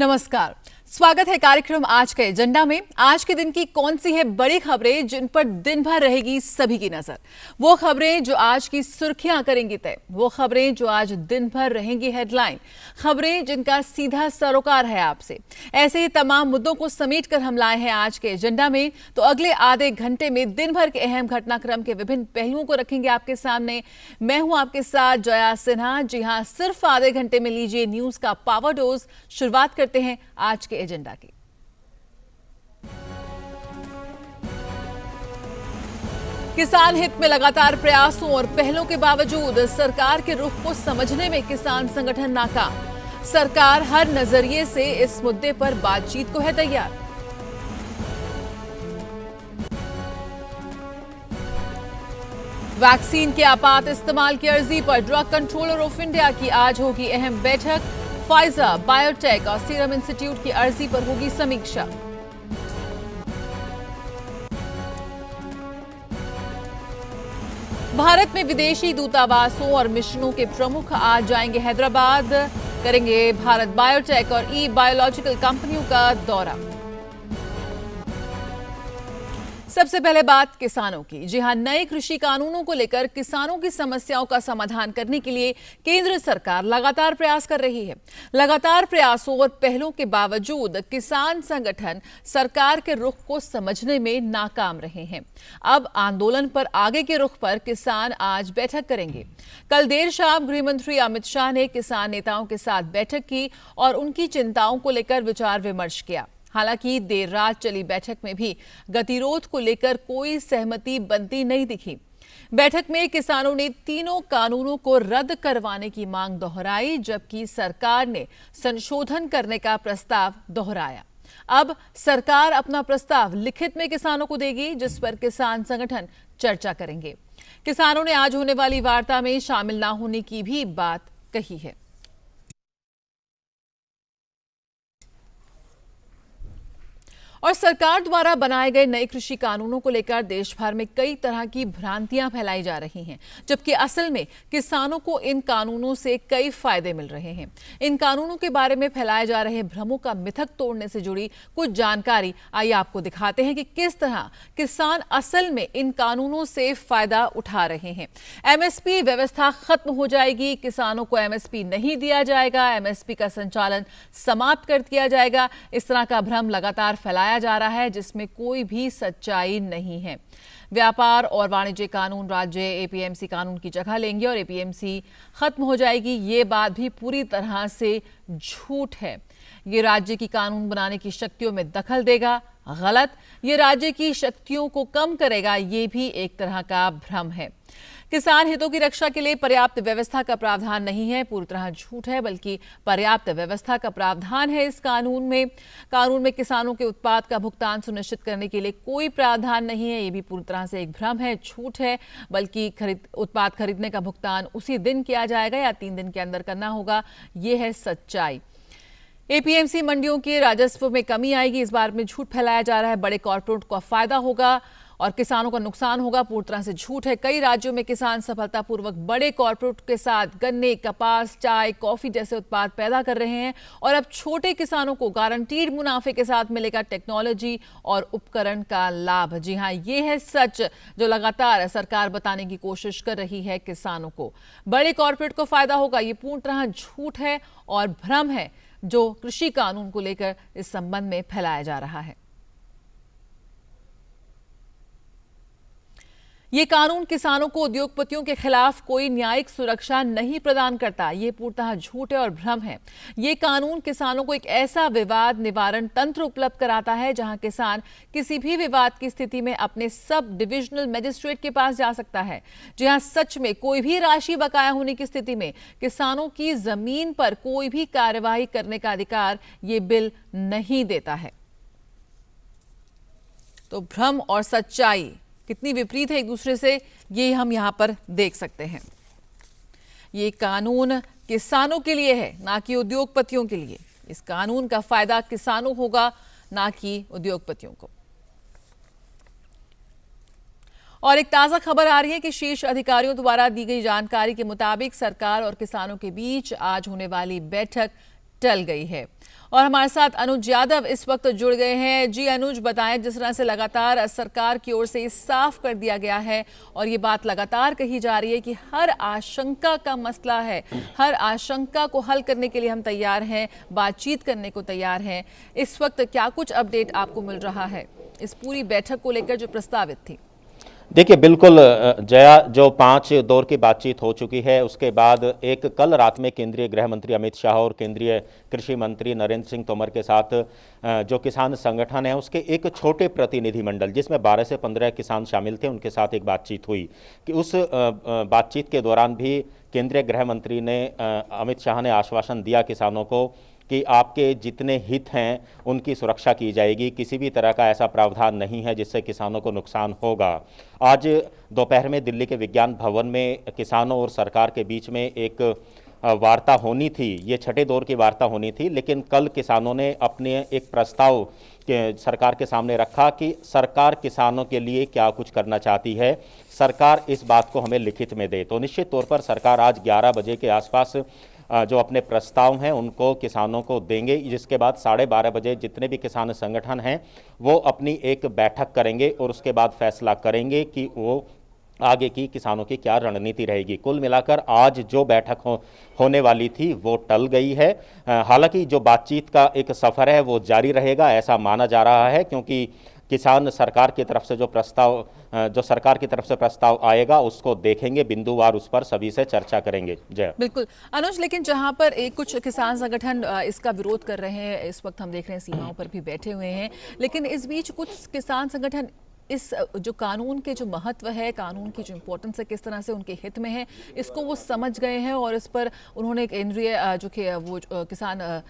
नमस्कार, स्वागत है कार्यक्रम आज के एजेंडा में। आज के दिन की कौन सी है बड़ी खबरें जिन पर दिन भर रहेगी सभी की नजर। वो खबरें जो आज की सुर्खियां करेंगी तय, वो खबरें जो आज दिन भर रहेंगी हेडलाइन, खबरें जिनका सीधा सरोकार है आपसे। ऐसे ही तमाम मुद्दों को समेट कर हम लाए हैं आज के एजेंडा में। तो अगले आधे घंटे में दिन भर के अहम घटनाक्रम के विभिन्न पहलुओं को रखेंगे आपके सामने। मैं हूं आपके साथ जया सिन्हा। जी हां, सिर्फ आधे घंटे में लीजिए न्यूज का पावर डोज। शुरुआत करते हैं आज के एजेंडा की। किसान हित में लगातार प्रयासों और पहलों के बावजूद सरकार के रुख को समझने में किसान संगठन नाकाम। सरकार हर नजरिए से इस मुद्दे पर बातचीत को है तैयार। वैक्सीन के आपात इस्तेमाल की अर्जी पर ड्रग कंट्रोलर ऑफ इंडिया की आज होगी अहम बैठक। फाइजर, बायोटेक और सीरम इंस्टीट्यूट की अर्जी पर होगी समीक्षा। भारत में विदेशी दूतावासों और मिशनों के प्रमुख आज जाएंगे हैदराबाद, करेंगे भारत बायोटेक और ई बायोलॉजिकल कंपनियों का दौरा। सबसे पहले बात किसानों की। जी हां, नए कृषि कानूनों को लेकर किसानों की समस्याओं का समाधान करने के लिए केंद्र सरकार लगातार प्रयास कर रही है। लगातार प्रयासों और पहलों के बावजूद किसान संगठन सरकार के रुख को समझने में नाकाम रहे हैं। अब आंदोलन पर आगे के रुख पर किसान आज बैठक करेंगे। कल देर शाम गृह मंत्री अमित शाह ने किसान नेताओं के साथ बैठक की और उनकी चिंताओं को लेकर विचार विमर्श किया। हालांकि देर रात चली बैठक में भी गतिरोध को लेकर कोई सहमति बनती नहीं दिखी। बैठक में किसानों ने तीनों कानूनों को रद्द करवाने की मांग दोहराई, जबकि सरकार ने संशोधन करने का प्रस्ताव दोहराया। अब सरकार अपना प्रस्ताव लिखित में किसानों को देगी, जिस पर किसान संगठन चर्चा करेंगे। किसानों ने आज होने वाली वार्ता में शामिल न होने की भी बात कही है। और सरकार द्वारा बनाए गए नए कृषि कानूनों को लेकर देश भर में कई तरह की भ्रांतियां फैलाई जा रही हैं, जबकि असल में किसानों को इन कानूनों से कई फायदे मिल रहे हैं। इन कानूनों के बारे में फैलाए जा रहे भ्रमों का मिथक तोड़ने से जुड़ी कुछ जानकारी आइए आपको दिखाते हैं कि किस तरह किसान असल में इन कानूनों से फायदा उठा रहे हैं। एमएसपी व्यवस्था खत्म हो जाएगी, किसानों को एमएसपी नहीं दिया जाएगा, एमएसपी का संचालन समाप्त कर दिया जाएगा। इस तरह का भ्रम लगातार फैलाया जा रहा है, जिसमें कोई भी सच्चाई नहीं है। व्यापार और वाणिज्य कानून राज्य एपीएमसी कानून की जगह लेंगे और एपीएमसी खत्म हो जाएगी, ये बात भी पूरी तरह से झूठ है। ये राज्य की कानून बनाने की शक्तियों में दखल देगा, गलत। ये राज्य की शक्तियों को कम करेगा, ये भी एक तरह का भ्रम है। किसान हितों की रक्षा के लिए पर्याप्त व्यवस्था का प्रावधान नहीं है, पूरी तरह झूठ है, बल्कि पर्याप्त व्यवस्था का प्रावधान है इस कानून में। कानून में किसानों के उत्पाद का भुगतान सुनिश्चित करने के लिए कोई प्रावधान नहीं है, ये भी पूरी तरह से एक भ्रम है, झूठ है। बल्कि उत्पाद खरीदने का भुगतान उसी दिन किया जाएगा या 3 दिन के अंदर करना होगा, ये है सच्चाई। एपीएमसी मंडियों के राजस्व में कमी आएगी, इस बार में झूठ फैलाया जा रहा है। बड़े कॉर्पोरेट को फायदा होगा और किसानों का नुकसान होगा, पूरी तरह से झूठ है। कई राज्यों में किसान सफलतापूर्वक बड़े कॉर्पोरेट के साथ गन्ने, कपास, चाय, कॉफी जैसे उत्पाद पैदा कर रहे हैं और अब छोटे किसानों को गारंटीड मुनाफे के साथ मिलेगा टेक्नोलॉजी और उपकरण का लाभ। जी हां, ये है सच जो लगातार सरकार बताने की कोशिश कर रही है किसानों को। बड़े कॉर्पोरेट को फायदा होगा, ये पूर्ण तरह झूठ है और भ्रम है जो कृषि कानून को लेकर इस संबंध में फैलाया जा रहा है। ये कानून किसानों को उद्योगपतियों के खिलाफ कोई न्यायिक सुरक्षा नहीं प्रदान करता, ये पूर्णतः झूठ है और भ्रम है। ये कानून किसानों को एक ऐसा विवाद निवारण तंत्र उपलब्ध कराता है जहां किसान किसी भी विवाद की स्थिति में अपने सब डिविजनल मजिस्ट्रेट के पास जा सकता है। जहां सच में कोई भी राशि बकाया होने की स्थिति में किसानों की जमीन पर कोई भी कार्यवाही करने का अधिकार ये बिल नहीं देता है। तो भ्रम और सच्चाई कितनी विपरीत है एक दूसरे से, ये हम यहां पर देख सकते हैं। ये कानून किसानों के लिए है, ना कि उद्योगपतियों के लिए। इस कानून का फायदा किसानों होगा, ना कि उद्योगपतियों को। और एक ताजा खबर आ रही है कि शीर्ष अधिकारियों द्वारा दी गई जानकारी के मुताबिक सरकार और किसानों के बीच आज होने वाली बैठक टल गई है। और हमारे साथ अनुज यादव इस वक्त जुड़ गए हैं। जी अनुज, बताएं, जिस तरह से लगातार सरकार की ओर से साफ कर दिया गया है और ये बात लगातार कही जा रही है कि हर आशंका का मसला है, हर आशंका को हल करने के लिए हम तैयार हैं, बातचीत करने को तैयार हैं। इस वक्त क्या कुछ अपडेट आपको मिल रहा है इस पूरी बैठक को लेकर जो प्रस्तावित थी? देखिए, बिल्कुल जया, जो 5 दौर की बातचीत हो चुकी है, उसके बाद एक कल रात में केंद्रीय गृह मंत्री अमित शाह और केंद्रीय कृषि मंत्री नरेंद्र सिंह तोमर के साथ जो किसान संगठन है उसके एक छोटे प्रतिनिधिमंडल जिसमें 12 से 15 किसान शामिल थे, उनके साथ एक बातचीत हुई कि उस बातचीत के दौरान भी केंद्रीय गृह मंत्री ने अमित शाह ने आश्वासन दिया किसानों को कि आपके जितने हित हैं उनकी सुरक्षा की जाएगी, किसी भी तरह का ऐसा प्रावधान नहीं है जिससे किसानों को नुकसान होगा। आज दोपहर में दिल्ली के विज्ञान भवन में किसानों और सरकार के बीच में एक वार्ता होनी थी, ये छठे दौर की वार्ता होनी थी, लेकिन कल किसानों ने अपने एक प्रस्ताव सरकार के सामने रखा कि सरकार किसानों के लिए क्या कुछ करना चाहती है, सरकार इस बात को हमें लिखित में दे। तो निश्चित तौर पर सरकार आज 11 बजे के आसपास जो अपने प्रस्ताव हैं उनको किसानों को देंगे, जिसके बाद 12:30 बजे जितने भी किसान संगठन हैं वो अपनी एक बैठक करेंगे और उसके बाद फैसला करेंगे कि वो आगे की किसानों की क्या रणनीति रहेगी। कुल मिलाकर आज जो बैठक होने वाली थी वो टल गई है। हालांकि जो बातचीत का एक सफ़र है वो जारी रहेगा ऐसा माना जा रहा है, क्योंकि किसान सरकार की तरफ से जो सरकार की तरफ से प्रस्ताव आएगा उसको देखेंगे, बिंदुवार उस पर सभी से चर्चा करेंगे। जय। बिल्कुल अनुज, लेकिन जहां पर कुछ किसान संगठन इसका विरोध कर रहे हैं, इस वक्त हम देख रहे हैं सीमाओं पर भी बैठे हुए हैं, लेकिन इस बीच कुछ किसान संगठन इस जो कानून के जो महत्व है, कानून की जो इम्पोर्टेंस है, किस तरह से उनके हित में है, इसको वो समझ गए हैं और इस पर उन्होंने केंद्रीय जो कि वो किसान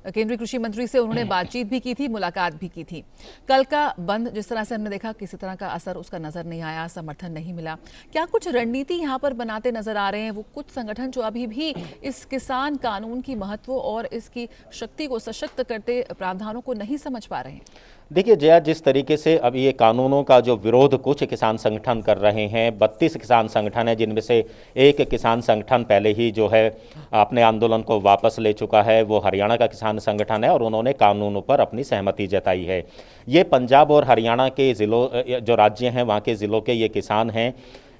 केंद्रीय कृषि मंत्री से उन्होंने बातचीत भी की थी, मुलाकात भी की थी। कल का बंद जिस तरह से हमने देखा, किसी तरह का असर उसका नजर नहीं आया, समर्थन नहीं मिला। क्या कुछ रणनीति यहाँ पर बनाते नजर आ रहे हैं वो कुछ संगठन जो अभी भी इस किसान कानून की महत्व और इसकी शक्ति को सशक्त करते प्रावधानों को नहीं समझ पा रहे हैं? देखिए जया, जिस तरीके से अब ये कानूनों का जो विरोध कुछ किसान संगठन कर रहे हैं, 32 किसान संगठन है जिनमें से एक किसान संगठन पहले ही जो है अपने आंदोलन को वापस ले चुका है, वो हरियाणा का किसान संगठन है और उन्होंने कानूनों पर अपनी सहमति जताई है। ये पंजाब और हरियाणा के ज़िलों जो राज्य हैं वहाँ के ज़िलों के ये किसान हैं,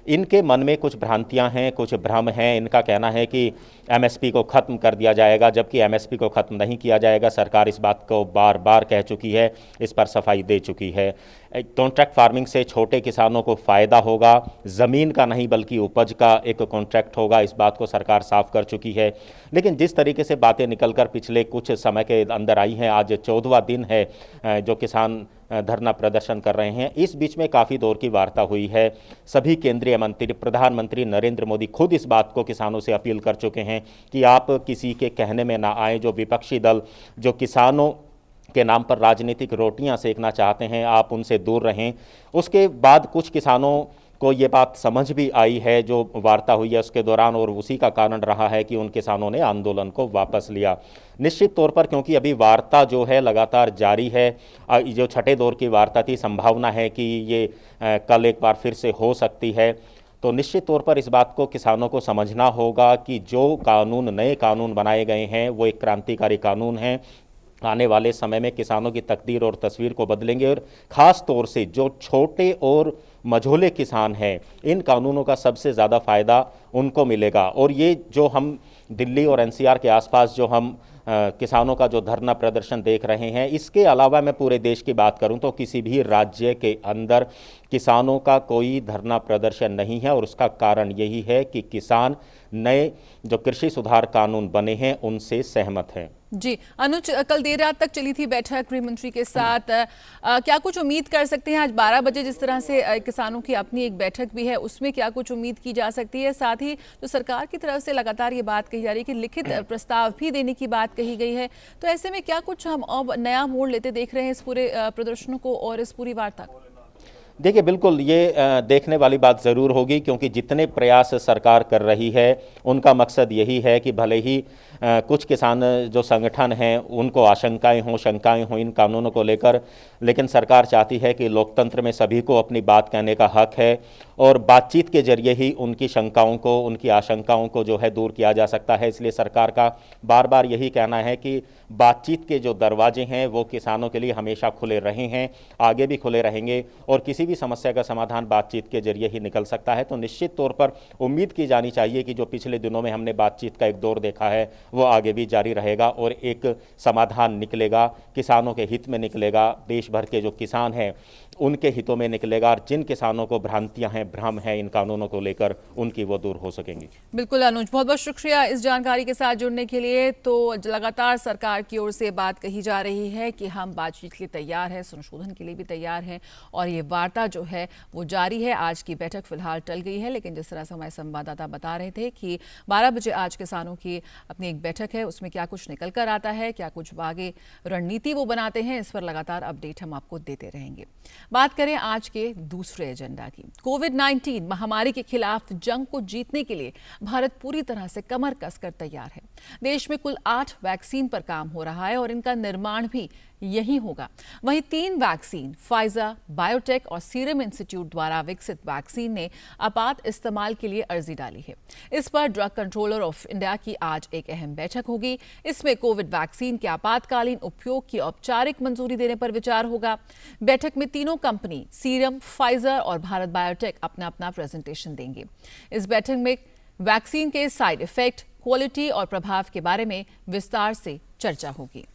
इनके मन में कुछ भ्रांतियां हैं, कुछ भ्रम हैं। इनका कहना है कि एमएसपी को ख़त्म कर दिया जाएगा, जबकि एमएसपी को ख़त्म नहीं किया जाएगा। सरकार इस बात को बार बार कह चुकी है, इस पर सफाई दे चुकी है। कॉन्ट्रैक्ट फार्मिंग से छोटे किसानों को फ़ायदा होगा, ज़मीन का नहीं बल्कि उपज का एक कॉन्ट्रैक्ट होगा, इस बात को सरकार साफ कर चुकी है। लेकिन जिस तरीके से बातें निकलकर पिछले कुछ समय के अंदर आई हैं, आज 14वां दिन है जो किसान धरना प्रदर्शन कर रहे हैं, इस बीच में काफ़ी दौर की वार्ता हुई है। सभी केंद्रीय मंत्री, प्रधानमंत्री नरेंद्र मोदी खुद इस बात को किसानों से अपील कर चुके हैं कि आप किसी के कहने में ना आए। जो विपक्षी दल जो किसानों के नाम पर राजनीतिक रोटियां सेकना चाहते हैं, आप उनसे दूर रहें। उसके बाद कुछ किसानों को ये बात समझ भी आई है जो वार्ता हुई है उसके दौरान, और उसी का कारण रहा है कि उन किसानों ने आंदोलन को वापस लिया। निश्चित तौर पर क्योंकि अभी वार्ता जो है लगातार जारी है, जो छठे दौर की वार्ता थी, संभावना है कि ये कल एक बार फिर से हो सकती है, तो निश्चित तौर पर इस बात को किसानों को समझना होगा कि जो कानून, नए कानून बनाए गए हैं वो एक क्रांतिकारी कानून हैं, आने वाले समय में किसानों की तकदीर और तस्वीर को बदलेंगे। और ख़ास तौर से जो छोटे और मझोले किसान हैं, इन कानूनों का सबसे ज़्यादा फ़ायदा उनको मिलेगा। और ये जो हम दिल्ली और एनसीआर के आसपास जो हम किसानों का जो धरना प्रदर्शन देख रहे हैं, इसके अलावा मैं पूरे देश की बात करूं तो किसी भी राज्य के अंदर किसानों का कोई धरना प्रदर्शन नहीं है। और उसका कारण यही है कि किसान नए जो कृषि सुधार कानून बने हैं उनसे सहमत हैं। जी अनुज, कल देर रात तक चली थी बैठक गृह मंत्री के साथ, क्या कुछ उम्मीद कर सकते हैं आज 12 बजे जिस तरह से किसानों की अपनी एक बैठक भी है, उसमें क्या कुछ उम्मीद की जा सकती है? साथ ही जो सरकार की तरफ से लगातार ये बात कही जा रही है कि लिखित प्रस्ताव भी देने की बात कही गई है, तो ऐसे में क्या कुछ हम अब नया मोड़ लेते देख रहे हैं इस पूरे प्रदर्शनों को और इस पूरी वार्ता को? देखिए बिल्कुल ये देखने वाली बात ज़रूर होगी, क्योंकि जितने प्रयास सरकार कर रही है उनका मकसद यही है कि भले ही कुछ किसान जो संगठन हैं उनको आशंकाएं हों, शंकाएं हों इन कानूनों को लेकर, लेकिन सरकार चाहती है कि लोकतंत्र में सभी को अपनी बात कहने का हक है और बातचीत के जरिए ही उनकी शंकाओं को, उनकी आशंकाओं को जो है दूर किया जा सकता है। इसलिए सरकार का बार बार यही कहना है कि बातचीत के जो दरवाजे हैं वो किसानों के लिए हमेशा खुले रहे हैं, आगे भी खुले रहेंगे और किसी भी समस्या का समाधान बातचीत के जरिए ही निकल सकता है। तो निश्चित तौर पर उम्मीद की जानी चाहिए कि जो पिछले दिनों में हमने बातचीत का एक दौर देखा है वो आगे भी जारी रहेगा और एक समाधान निकलेगा, किसानों के हित में निकलेगा, देश भर के जो किसान हैं उनके हितों में निकलेगा और जिन किसानों को भ्रांतियां हैं, भ्रम है इन कानूनों को लेकर, उनकी वो दूर हो सकेंगी। बिल्कुल अनुज, बहुत बहुत शुक्रिया इस जानकारी के साथ जुड़ने के लिए। तो लगातार सरकार की ओर से बात कही जा रही है कि हम बातचीत के लिए तैयार हैं, संशोधन के लिए भी तैयार हैं और ये वार्ता जो है वो जारी है। आज की बैठक फिलहाल टल गई है, लेकिन जिस तरह से हमारे संवाददाता बता रहे थे कि 12 बजे आज किसानों की अपनी एक बैठक है, उसमें क्या कुछ निकल कर आता है, क्या कुछ आगे रणनीति वो बनाते हैं, इस पर लगातार अपडेट हम आपको देते रहेंगे। बात करें आज के दूसरे एजेंडा की। कोविड-19 महामारी के खिलाफ जंग को जीतने के लिए भारत पूरी तरह से कमर कसकर तैयार है। देश में कुल 8 वैक्सीन पर काम हो रहा है और इनका निर्माण भी यही होगा। वहीं 3 वैक्सीन फाइजर, बायोटेक और सीरम इंस्टीट्यूट द्वारा विकसित वैक्सीन ने आपात इस्तेमाल के लिए अर्जी डाली है। इस पर ड्रग कंट्रोलर ऑफ इंडिया की आज एक अहम बैठक होगी। इसमें कोविड वैक्सीन के आपातकालीन उपयोग की औपचारिक मंजूरी देने पर विचार होगा। बैठक में तीनों कंपनी सीरम, फाइजर और भारत बायोटेक अपना अपना प्रेजेंटेशन देंगे। इस बैठक में वैक्सीन के साइड इफेक्ट, क्वालिटी और प्रभाव के बारे में विस्तार से चर्चा होगी।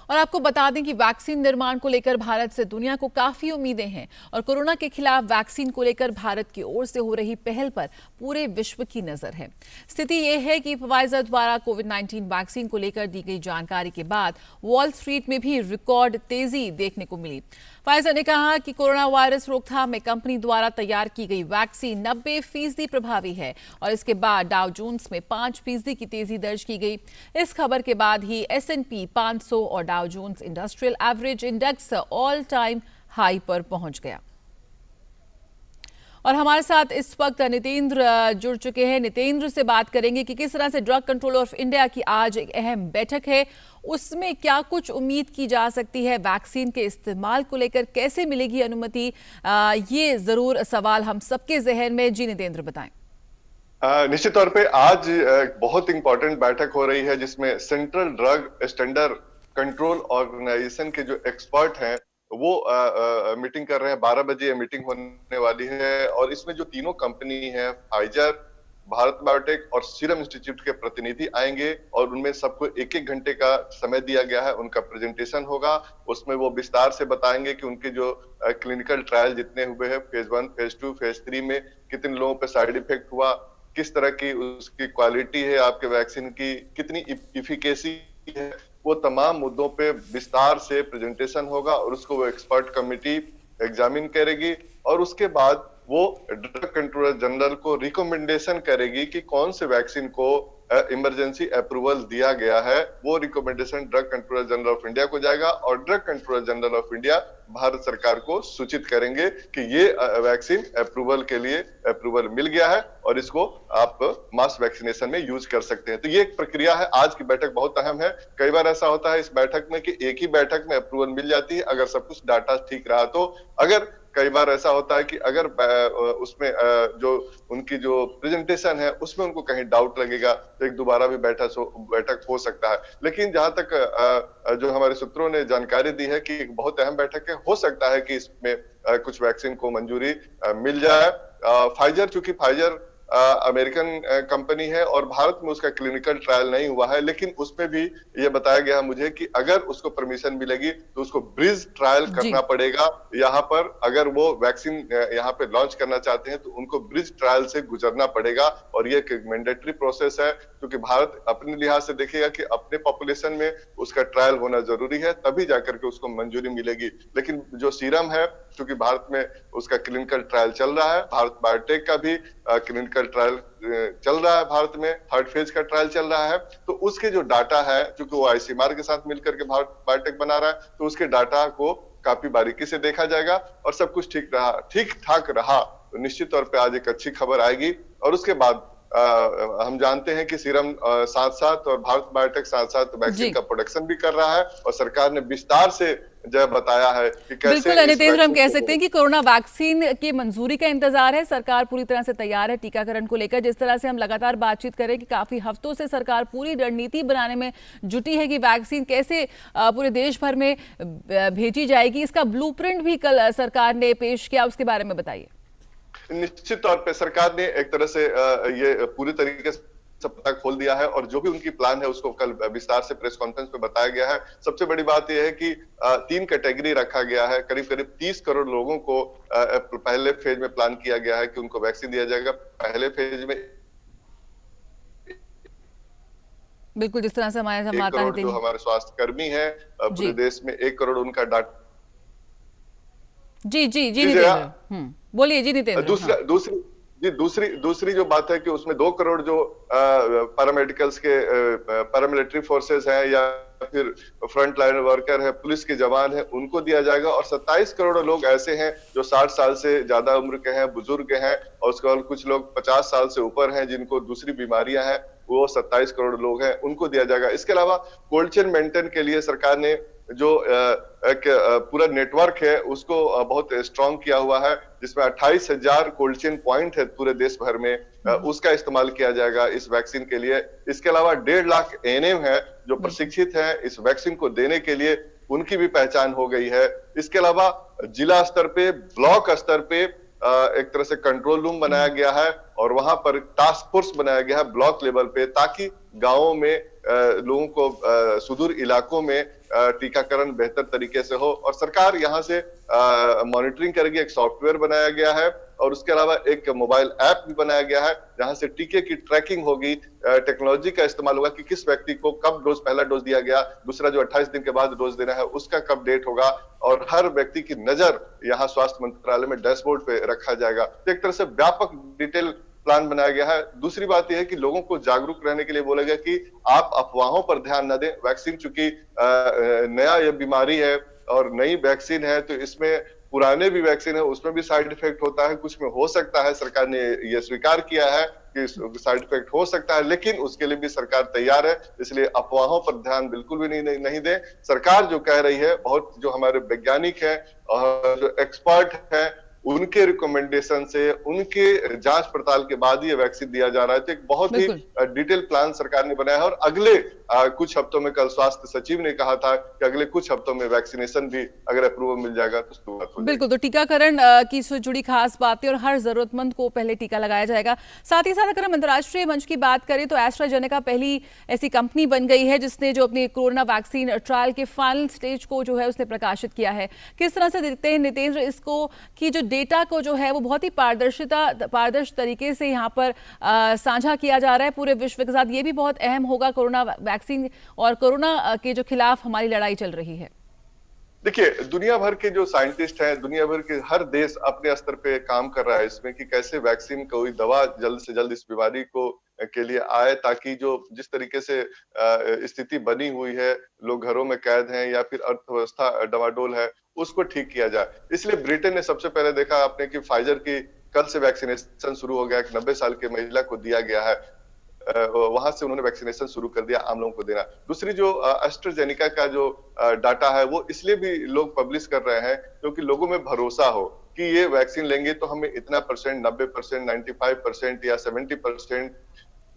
और आपको बता दें कि वैक्सीन निर्माण को लेकर भारत से दुनिया को काफी उम्मीदें हैं और कोरोना के खिलाफ वैक्सीन को लेकर भारत की ओर से हो रही पहल पर पूरे विश्व की नजर है। स्थिति यह है कि फाइजर द्वारा कोविड-19 वैक्सीन को लेकर दी गई जानकारी के बाद वॉल स्ट्रीट में भी रिकॉर्ड तेजी देखने को मिली। फाइजर ने कहा कि कोरोना वायरस रोकथाम में कंपनी द्वारा तैयार की गई वैक्सीन 90% प्रभावी है और इसके बाद डाउ जोन्स में 5% की तेजी दर्ज की गई। इस खबर के बाद ही S&P 500 और Dow Jones Industrial Average index all time high पर पहुंच गया। और हमारे साथ इस वक्त नितेंद्र जुड़ चुके हैं। नितेंद्र से बात करेंगे कि किस तरह से ड्रग कंट्रोलर ऑफ इंडिया की आज एक अहम बैठक है, उसमें क्या कुछ उम्मीद की जा सकती है, वैक्सीन के इस्तेमाल को लेकर कैसे मिलेगी अनुमति, ये जरूर सवाल हम सबके जहन में। जी नितेंद्र बताएं। निश्चित तौर पे आज बहुत इंपॉर्टेंट बैठक हो रही है जिसमें Central Drugs Standard Control Organisation के जो एक्सपर्ट हैं वो मीटिंग कर रहे हैं। 12 बजे ये मीटिंग होने वाली है और इसमें जो तीनों कंपनी है, फाइजर, भारत बायोटेक और सीरम इंस्टीट्यूट के प्रतिनिधि आएंगे और उनमें सबको 1-1 घंटे का समय दिया गया है। उनका प्रेजेंटेशन होगा, उसमें वो विस्तार से बताएंगे कि उनके जो क्लिनिकल ट्रायल जितने हुए हैं, फेज 1, फेज 2, फेज 3 में कितने लोगों पे साइड इफेक्ट हुआ, किस तरह की उसकी क्वालिटी है आपके वैक्सीन की, कितनी इफिकेसी है, वो तमाम मुद्दों पे विस्तार से प्रेजेंटेशन होगा और उसको वो एक्सपर्ट कमेटी एग्जामिन करेगी और उसके बाद वो ड्रग कंट्रोलर जनरल को रिकमेंडेशन करेगी कि कौन से वैक्सीन को इमरजेंसी अप्रूवल दिया गया है। वो recommendation drug controller general of India को जाएगा और drug controller general of India Bharat सरकार को सूचित करेंगे कि ये वैक्सीन अप्रूवल के लिए अप्रूवल मिल गया है और इसको आप मास वैक्सीनेशन में यूज कर सकते हैं। तो ये एक प्रक्रिया है। आज की बैठक बहुत अहम है। कई बार ऐसा होता है इस बैठक में कि एक ही बैठक में अप्रूवल मिल जाती है अगर सब कुछ डाटा ठीक रहा तो। अगर कई बार ऐसा होता है कि अगर उसमें जो उनकी जो प्रेजेंटेशन है उसमें उनको कहीं डाउट लगेगा तो एक दोबारा भी बैठक हो सकता है। लेकिन जहां तक जो हमारे सूत्रों ने जानकारी दी है कि एक बहुत अहम बैठक है, हो सकता है कि इसमें कुछ वैक्सीन को मंजूरी मिल जाए। फाइजर, चूंकि फाइजर अमेरिकन कंपनी है और भारत में उसका क्लिनिकल ट्रायल नहीं हुआ है, लेकिन उसमें भी ये बताया गया मुझे कि अगर उसको परमिशन मिलेगी तो उसको ब्रिज ट्रायल करना पड़ेगा। यहाँ पर अगर वो वैक्सीन यहाँ पे लॉन्च करना चाहते हैं तो उनको ब्रिज ट्रायल से गुजरना पड़ेगा और ये एक मैंडेटरी प्रोसेस है, क्योंकि भारत अपने लिहाज से देखेगा कि अपने पॉपुलेशन में उसका ट्रायल होना जरूरी है, तभी जाकर के उसको मंजूरी मिलेगी। लेकिन जो सीरम है, क्योंकि भारत में उसका क्लिनिकल ट्रायल चल रहा है, भारत बायोटेक का भी क्लिनिकल ट्रायल चल रहा है, भारत में 3rd फेज का ट्रायल चल रहा है, तो उसके जो डाटा है, क्योंकि वो आईसीएमआर के साथ मिलकर के भारत बायोटेक बना रहा है, तो उसके डाटा को काफी बारीकी से देखा जाएगा और सब कुछ ठीक ठाक रहा तो निश्चित तौर पे आज एक अच्छी खबर आएगी। और उसके बाद हम जानते हैं कि सीरम साथ साथ और भारत बायोटेक साथ साथ वैक्सीन का प्रोडक्शन भी कर रहा है और सरकार ने विस्तार से जय बताया है कि कैसे बिल्कुल इस नितेंद्र, हम वैक्सीन कह को सकते हैं कि कोरोना वैक्सीन की मंजूरी का इंतजार है। सरकार पूरी तरह से तैयार है टीकाकरण को लेकर। जिस तरह से हम लगातार बातचीत करें कि काफी हफ्तों से सरकार पूरी रणनीति बनाने में जुटी है कि वैक्सीन कैसे पूरे देश भर में भेजी जाएगी, इसका ब्लूप्रिंट भी कल सरकार ने पेश किया, उसके बारे में बताइए। निश्चित तौर पे सरकार ने एक तरह से ये पूरी तरीके से सब पता खोल दिया है और जो भी उनकी प्लान है उसको कल विस्तार से प्रेस कॉन्फ्रेंस में बताया गया है। सबसे बड़ी बात यह है कि 3 कैटेगरी रखा गया है। करीब करीब 30 करोड़ लोगों को पहले फेज में प्लान किया गया है कि उनको वैक्सीन दिया जाएगा। पहले फेज में बिल्कुल, जिस तरह से हमारे 1 करोड़ जो हमारे स्वास्थ्य कर्मी है पूरे देश में 1 करोड़ उनका डाटा। जी जी जी नितेंद्र, बोलिए जी नितेंद्र। दूसरी जो बात है कि उसमें 2 करोड़ जो पैरामेडिकल्स के पैरामिलिट्री फोर्सेस हैं या फिर फ्रंट लाइन वर्कर है, पुलिस के जवान है, उनको दिया जाएगा। और 27 करोड़ लोग ऐसे हैं जो 60 साल से ज्यादा उम्र के हैं, बुजुर्ग हैं, और उसके बाद कुछ लोग 50 साल से ऊपर हैं जिनको दूसरी बीमारियां हैं, वो 27 करोड़ लोग हैं, उनको दिया जाएगा। इसके अलावा कोल्ड चेन मेंटेन के लिए सरकार ने जो एक पूरा नेटवर्क है उसको बहुत स्ट्रांग किया हुआ है, जिसमें 28,000 कोल्ड चेन पॉइंट है पूरे देश भर में, उसका इस्तेमाल किया जाएगा इस वैक्सीन के लिए। इसके अलावा 1.5 लाख एएनएम है जो प्रशिक्षित है इस वैक्सीन को देने के लिए, उनकी भी पहचान हो गई है। इसके अलावा जिला स्तर पे, ब्लॉक स्तर पे एक तरह से कंट्रोल रूम बनाया गया है और वहां पर टास्क फोर्स बनाया गया है ब्लॉक लेवल पे, ताकि गांवों में लोगों को सुदूर इलाकों में टीकाकरण बेहतर तरीके से हो। और सरकार यहाँ से मॉनिटरिंग करेगी। एक सॉफ्टवेयर बनाया गया है और उसके अलावा एक मोबाइल ऐप भी बनाया गया है जहां से टीके की ट्रैकिंग होगी। टेक्नोलॉजी का इस्तेमाल होगा कि किस व्यक्ति को कब पहला डोज दिया गया, दूसरा जो 28 दिन के बाद डोज देना है उसका कब डेट होगा, और हर व्यक्ति की नजर यहाँ स्वास्थ्य मंत्रालय में डैशबोर्ड पे रखा जाएगा। तो एक तरह से व्यापक डिटेल प्लान बनाया गया है। दूसरी बात यह है कि लोगों को जागरूक रहने के लिए बोला गया कि आप अफवाहों पर ध्यान न दें। वैक्सीन चूंकि नया ये बीमारी है और नई वैक्सीन है, तो इसमें पुराने भी वैक्सीन है उसमें भी साइड इफेक्ट होता है, कुछ में हो सकता है। सरकार ने यह स्वीकार किया है कि साइड इफेक्ट हो सकता है, लेकिन उसके लिए भी सरकार तैयार है। इसलिए अफवाहों पर ध्यान बिल्कुल भी नहीं दें। सरकार जो कह रही है, बहुत जो हमारे वैज्ञानिक हैं और जो एक्सपर्ट हैं, उनके रिकमेंडेशन से, उनके जांच पड़ताल के बाद ये वैक्सीन दिया जा रहा है। तो एक बहुत ही डिटेल प्लान सरकार ने बनाया है और अगले कुछ हफ्तों में, कल स्वास्थ्य सचिव ने कहा था कि अगले कुछ हफ्तों में वैक्सीनेशन भी अगर अप्रूवल मिल जाएगा तो शुरुआत हो जाएगी। बिल्कुल, तो टीकाकरण की से जुड़ी खास बातें और हर जरूरतमंद को पहले टीका लगाया जाएगा। साथ ही साथ अगर हम अंतर्राष्ट्रीय मंच की बात करें तो एस्ट्राजेनेका पहली ऐसी कंपनी बन गई है जिसने जो अपनी कोरोना वैक्सीन ट्रायल के फाइनल स्टेज को जो है उसने प्रकाशित किया है। किस तरह से देखते हैं नितेंद्र इसको कि जो डेटा को जो है वो बहुत ही पारदर्शी तरीके से यहाँ पर साझा किया जा रहा है पूरे विश्व के साथ। ये भी बहुत अहम होगा कोरोना वैक्सीन और कोरोना के जो खिलाफ हमारी लड़ाई चल रही है। देखिए, दुनिया भर के जो साइंटिस्ट हैं, दुनिया भर के हर देश अपने स्तर पे काम कर रहा है इसमें कि कैसे वैक्सीन, कोई दवा जल्द से जल्द इस बीमारी को के लिए आए, ताकि जो जिस तरीके से स्थिति बनी हुई है, लोग घरों में कैद हैं या फिर अर्थव्यवस्था डवाडोल है, उसको ठीक किया जाए। इसलिए ब्रिटेन ने सबसे पहले देखा आपने कि फाइजर की कल से वैक्सीनेशन शुरू हो गया, 90 साल की महिला को दिया गया है, वहां से उन्होंने वैक्सीनेशन शुरू कर दिया आम लोगों को देना। दूसरी जो एस्ट्राजेनेका का जो डाटा है वो इसलिए भी लोग पब्लिश कर रहे हैं क्योंकि लोगों में भरोसा हो कि ये वैक्सीन लेंगे तो हमें इतना परसेंट, 90%, 95% या 70%,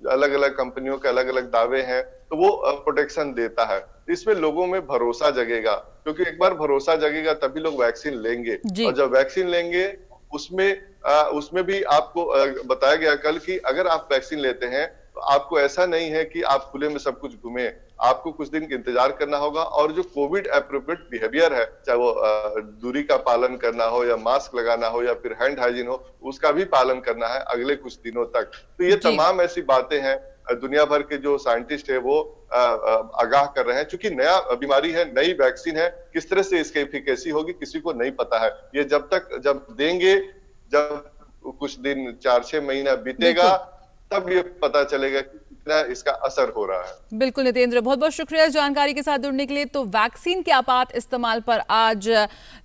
अलग अलग कंपनियों के अलग अलग दावे हैं, तो वो प्रोटेक्शन देता है। इसमें लोगों में भरोसा जगेगा, क्योंकि एक बार भरोसा जगेगा तभी लोग वैक्सीन लेंगे। और जब वैक्सीन लेंगे उसमें भी आपको बताया गया कल कि अगर आप वैक्सीन लेते हैं तो आपको ऐसा नहीं है कि आप खुले में सब कुछ घूमे, आपको कुछ दिन इंतजार करना होगा। और जो कोविड एप्रोप्रिएट बिहेवियर है, चाहे वो दूरी का पालन करना हो या मास्क लगाना हो या फिर हैंड हाइजीन हो, उसका भी पालन करना है अगले कुछ दिनों तक। तो ये तमाम ऐसी बातें हैं, दुनिया भर के जो साइंटिस्ट है वो आगाह कर रहे हैं। चूंकि नया बीमारी है, नई वैक्सीन है, किस तरह से इसकी एफिकेसी होगी किसी को नहीं पता है। ये जब देंगे, जब कुछ दिन 4-6 महीना बीतेगा, तब ये पता चलेगा कि कितना इसका असर हो रहा है। बिल्कुल नितेंद्र, बहुत बहुत शुक्रिया इस जानकारी के साथ जुड़ने के लिए। तो वैक्सीन के आपात इस्तेमाल पर आज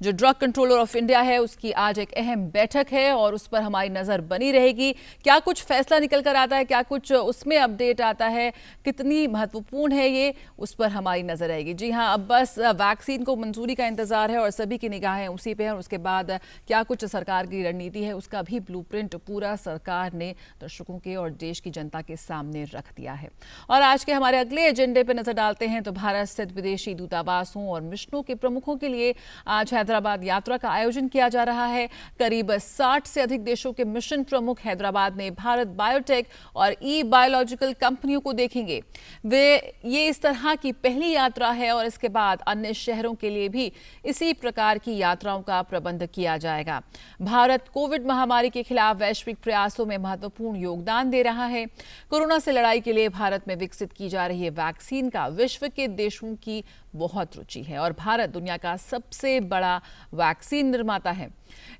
जो ड्रग कंट्रोलर ऑफ इंडिया है उसकी आज एक अहम बैठक है और उस पर हमारी नजर बनी रहेगी। क्या कुछ फैसला निकल कर आता है, क्या कुछ उसमें अपडेट आता है, कितनी महत्वपूर्ण है ये, उस पर हमारी नजर रहेगी। जी हाँ, अब बस वैक्सीन को मंजूरी का इंतजार है और सभी की निगाहें उसी पे हैं और उसके बाद क्या कुछ सरकार की रणनीति है उसका भी ब्लूप्रिंट पूरा सरकार ने दर्शकों के और देश की जनता के सामने रख दिया है। और आज के हमारे अगले एजेंडे पर नजर डालते हैं तो भारत स्थित विदेशी दूतावासों और मिशनों के प्रमुखों के लिए आज हैदराबाद यात्रा का आयोजन किया जा रहा है। करीब 60 से अधिक देशों के मिशन प्रमुख हैदराबाद में भारत बायोटेक और ई बायोलॉजिकल कंपनियों को देखेंगे। ये इस तरह की पहली यात्रा है और इसके बाद अन्य शहरों के लिए भी इसी प्रकार की यात्राओं का प्रबंध किया जाएगा। भारत कोविड महामारी के खिलाफ वैश्विक प्रयासों में महत्वपूर्ण योगदान दे रहा है। कोरोना से लड़ाई के लिए भारत में विकसित की जा रही है वैक्सीन का विश्व के देशों की बहुत रुचि है और भारत दुनिया का सबसे बड़ा वैक्सीन निर्माता है।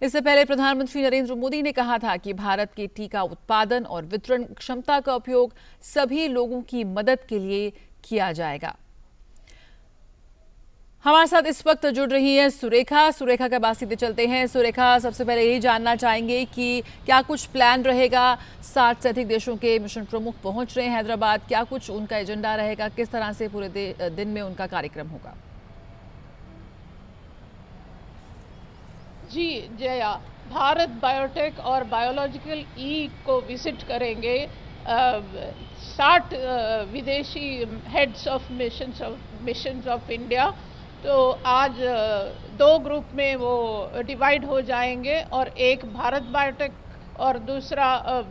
इससे पहले प्रधानमंत्री नरेंद्र मोदी ने कहा था कि भारत के टीका उत्पादन और वितरण क्षमता का उपयोग सभी लोगों की मदद के लिए किया जाएगा। हमारे साथ इस वक्त जुड़ रही है सुरेखा के बाद सीधे चलते हैं। सुरेखा, सबसे पहले यही जानना चाहेंगे कि क्या कुछ प्लान रहेगा? 60 से अधिक देशों के मिशन प्रमुख पहुंच रहे हैं हैदराबाद, क्या कुछ उनका एजेंडा रहेगा, किस तरह से पूरे दिन में उनका कार्यक्रम होगा? जी जया, भारत बायोटेक और बायोलॉजिकल ई को विजिट करेंगे 60 विदेशी heads of missions of India. तो आज 2 ग्रुप में वो डिवाइड हो जाएंगे और एक भारत बायोटेक और दूसरा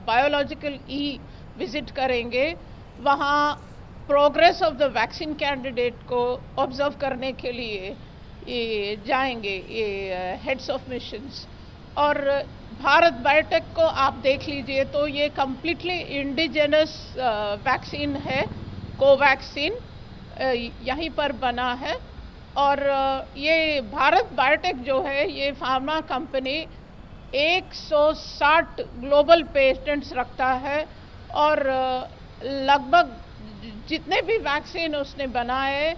बायोलॉजिकल ई विजिट करेंगे। वहाँ progress of the vaccine candidate को ऑब्जर्व करने के लिए ये जाएंगे ये हेड्स ऑफ मिशंस। और भारत बायोटेक को आप देख लीजिए तो ये कम्प्लीटली इंडिजिनस वैक्सीन है, कोवैक्सीन यहीं पर बना है। और ये भारत बायोटेक जो है ये फार्मा कंपनी 160 ग्लोबल पेटेंट्स रखता है और लगभग जितने भी वैक्सीन उसने बनाए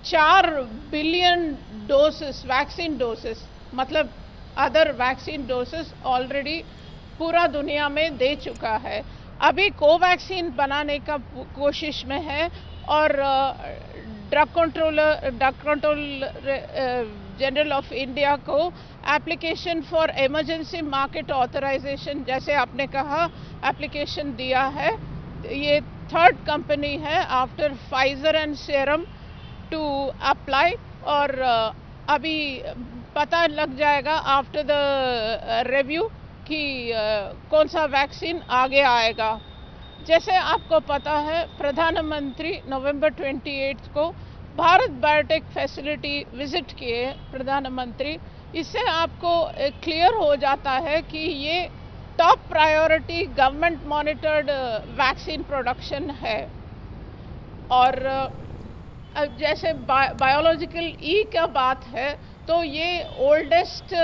4 बिलियन डोसेस वैक्सीन डोसेस, मतलब अदर वैक्सीन डोसेस ऑलरेडी पूरा दुनिया में दे चुका है। अभी कोवैक्सीन बनाने का कोशिश में है और drug control general of India को application for emergency market authorization, जैसे आपने कहा, एप्लीकेशन दिया है। ये 3rd कंपनी है after Pfizer and Serum to apply और अभी पता लग जाएगा आफ्टर द रिव्यू कि कौन सा वैक्सीन आगे आएगा। जैसे आपको पता है प्रधानमंत्री नवंबर 28 को भारत बायोटेक फैसिलिटी विजिट किए प्रधानमंत्री। इससे आपको क्लियर हो जाता है कि ये top priority government monitored vaccine production है। और जैसे बायोलॉजिकल ई का बात है तो ये ओल्डेस्ट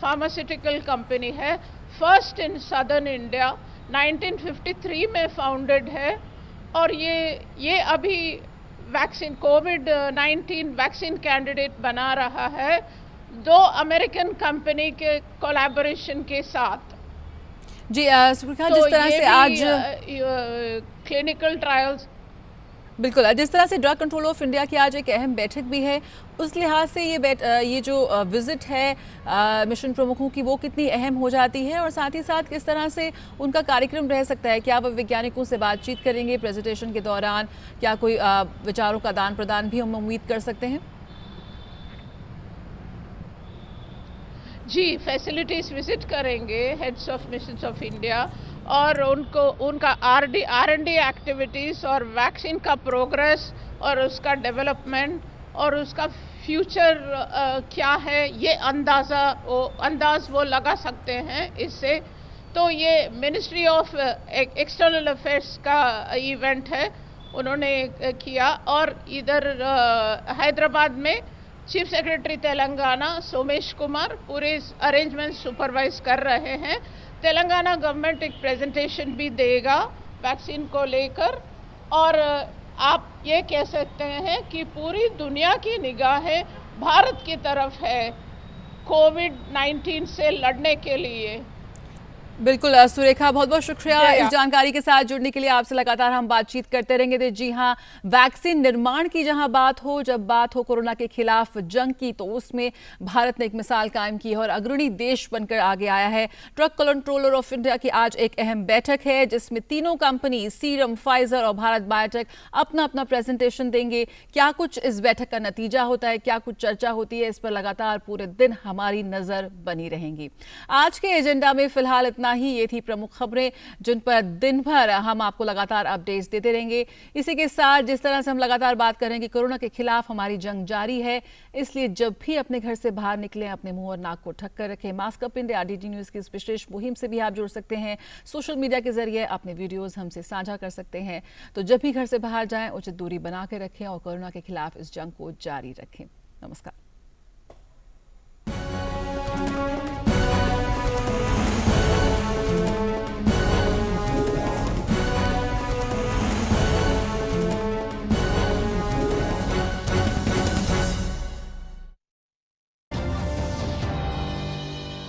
फार्मास्यूटिकल कंपनी है, फर्स्ट इन सदर्न इंडिया, 1953 में फाउंडेड है। और ये अभी वैक्सीन कोविड-19 वैक्सीन कैंडिडेट बना रहा है 2 अमेरिकन कंपनी के कोलैबोरेशन के साथ। जी सुरेखा, जिस तरह से आज क्लिनिकल ट्रायल्स, बिल्कुल जिस तरह से ड्रग कंट्रोल ऑफ इंडिया की आज एक अहम बैठक भी है, उस लिहाज से ये जो विजिट है मिशन प्रमुखों की वो कितनी अहम हो जाती है और साथ ही साथ किस तरह से उनका कार्यक्रम रह सकता है? क्या वह वैज्ञानिकों से बातचीत करेंगे प्रेजेंटेशन के दौरान? क्या कोई विचारों का आदान प्रदान भी हम उम्मीद कर सकते हैं? जी, फैसिलिटीज विजिट करेंगे heads of missions of India और उनका R&D एक्टिविटीज़ और वैक्सीन का प्रोग्रेस और उसका डेवलपमेंट और उसका फ्यूचर क्या है ये अंदाज वो लगा सकते हैं इससे। तो ये मिनिस्ट्री ऑफ एक्सटर्नल अफेयर्स का इवेंट है, उन्होंने किया। और इधर हैदराबाद में चीफ सेक्रेटरी तेलंगाना सोमेश कुमार पूरे अरेंजमेंट सुपरवाइज कर रहे हैं। तेलंगाना गवर्नमेंट एक प्रेजेंटेशन भी देगा वैक्सीन को लेकर और आप ये कह सकते हैं कि पूरी दुनिया की निगाहें भारत की तरफ है कोविड-19 से लड़ने के लिए। बिल्कुल सुरेखा, बहुत बहुत शुक्रिया इस जानकारी के साथ जुड़ने के लिए। आपसे लगातार हम बातचीत करते रहेंगे। तो जी हाँ, वैक्सीन निर्माण की जहां बात हो, जब बात हो कोरोना के खिलाफ जंग की, तो उसमें भारत ने एक मिसाल कायम की है और अग्रणी देश बनकर आगे आया है। ड्रग कंट्रोलर ऑफ इंडिया की आज एक अहम बैठक है जिसमें तीनों कंपनी सीरम, फाइजर और भारत बायोटेक अपना अपना प्रेजेंटेशन देंगे। क्या कुछ इस बैठक का नतीजा होता है, क्या कुछ चर्चा होती है, इस पर लगातार पूरे दिन हमारी नजर बनी रहेंगी। आज के एजेंडा में फिलहाल इतना ही। ये थी प्रमुख खबरें जिन पर दिन भर हम आपको लगातार अपडेट्स देते रहेंगे। इसी के साथ जिस तरह से हम लगातार बात करें कि कोरोना के खिलाफ हमारी जंग जारी है, इसलिए जब भी अपने घर से बाहर निकलें अपने मुंह और नाक को ढक कर रखें। Mask up India DD news की इस विशेष मुहिम से भी आप जुड़ सकते हैं। सोशल मीडिया के जरिए अपने वीडियोज हमसे साझा कर सकते हैं। तो जब भी घर से बाहर जाएं उचित दूरी बना के रखें और कोरोना के खिलाफ इस जंग को जारी रखें। नमस्कार।